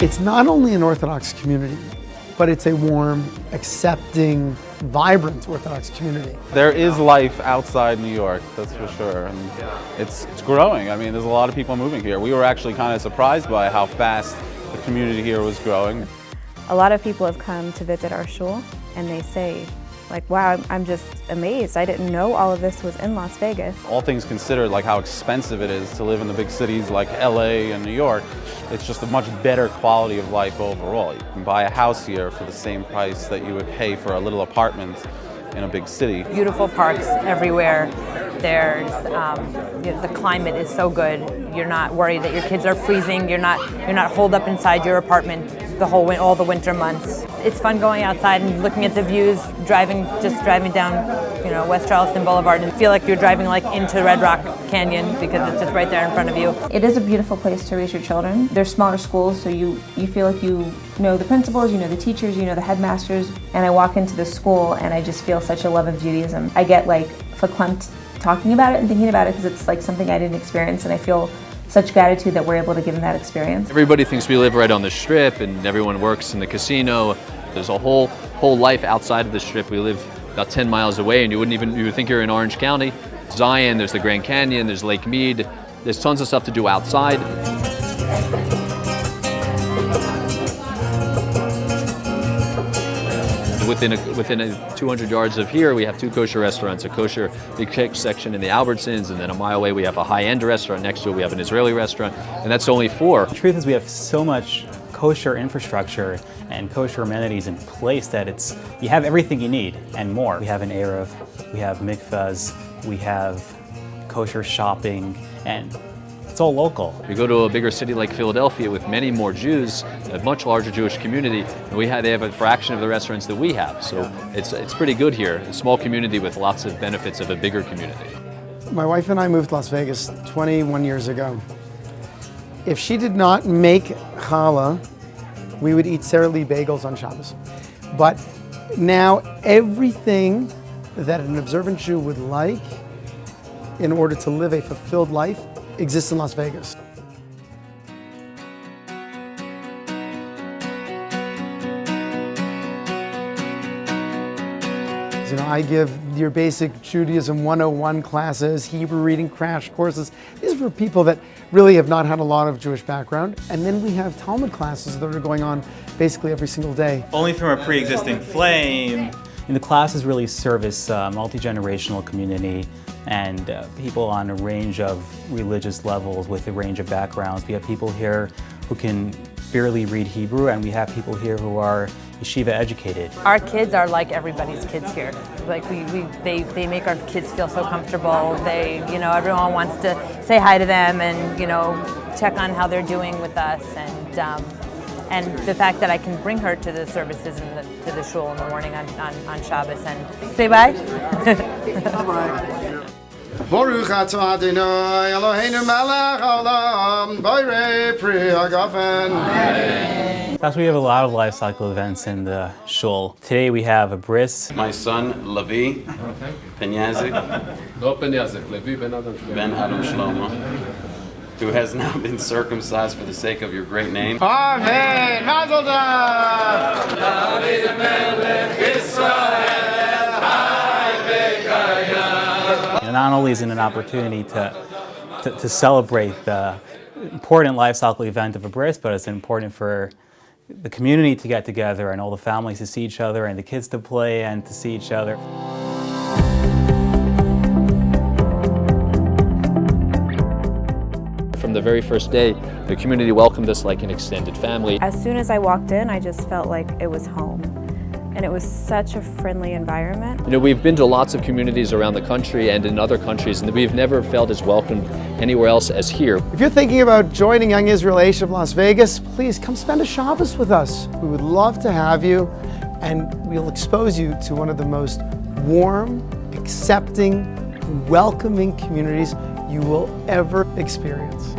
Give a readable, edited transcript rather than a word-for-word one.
It's not only an Orthodox community, but it's a warm, accepting, vibrant Orthodox community. There is life outside New York, that's for sure, and it's growing. I mean, there's a lot of people moving here. We were actually kind of surprised by how fast the community here was growing. A lot of people have come to visit our shul, and they say, like, wow, I'm just amazed. I didn't know all of this was in Las Vegas. All things considered, like how expensive it is to live in the big cities like LA and New York, it's just a much better quality of life overall. You can buy a house here for the same price that you would pay for a little apartment in a big city. Beautiful parks everywhere. There's the climate is so good. You're not worried that your kids are freezing. You're not holed up inside your apartment all the winter months. It's fun going outside and looking at the views, just driving down, West Charleston Boulevard, and feel like you're driving like into Red Rock Canyon because it's just right there in front of you. It is a beautiful place to raise your children. They're smaller schools, so you feel like you know the principals, you know the teachers, you know the headmasters. And I walk into the school and I just feel such a love of Judaism. I get like verklempt talking about it and thinking about it because it's like something I didn't experience, and I feel such gratitude that we're able to give them that experience. Everybody thinks we live right on the Strip, and everyone works in the casino. There's a whole life outside of the Strip. We live about 10 miles away, and you would think you're in Orange County. Zion, there's the Grand Canyon, there's Lake Mead. There's tons of stuff to do outside. Within 200 yards of here, we have 2 kosher restaurants, a kosher big section in the Albertsons, and then a mile away we have a high-end restaurant. Next to it we have an Israeli restaurant, and that's only 4. The truth is we have so much kosher infrastructure and kosher amenities in place that you have everything you need and more. We have an Erev, we have mikvahs, we have kosher shopping, and it's all local. We go to a bigger city like Philadelphia with many more Jews, a much larger Jewish community, and they have a fraction of the restaurants that we have. So it's pretty good here. A small community with lots of benefits of a bigger community. My wife and I moved to Las Vegas 21 years ago. If she did not make challah, we would eat Sara Lee bagels on Shabbos. But now everything that an observant Jew would like in order to live a fulfilled life exists in Las Vegas. I give your basic Judaism 101 classes, Hebrew reading crash courses. These are for people that really have not had a lot of Jewish background. And then we have Talmud classes that are going on basically every single day. Only from a pre-existing flame. And the classes really service a multi-generational community and people on a range of religious levels with a range of backgrounds. We have people here who can barely read Hebrew, and we have people here who are yeshiva educated. Our kids are like everybody's kids here. Like they make our kids feel so comfortable. Everyone wants to say hi to them and check on how they're doing with us, and the fact that I can bring her to the services to the shul in the morning on Shabbos and say bye. Baruch atah Adonai Eloheinu melech haolam borei pri hagafen. Plus, we have a lot of life cycle events in the shul. Today we have a bris. My son, Levi, Ben Yazik, Levi Ben Adam Shlomo, who has now been circumcised for the sake of your great name. Amen. Mazel tov. David Melech Israel. And not only is it an opportunity to celebrate the important life cycle event of a bris, but it's important for the community to get together and all the families to see each other and the kids to play and to see each other. From the very first day, the community welcomed us like an extended family. As soon as I walked in, I just felt like it was home. And it was such a friendly environment. We've been to lots of communities around the country and in other countries, and we've never felt as welcomed anywhere else as here. If you're thinking about joining Young Israel Aish of Las Vegas, please come spend a Shabbos with us. We would love to have you, and we'll expose you to one of the most warm, accepting, welcoming communities you will ever experience.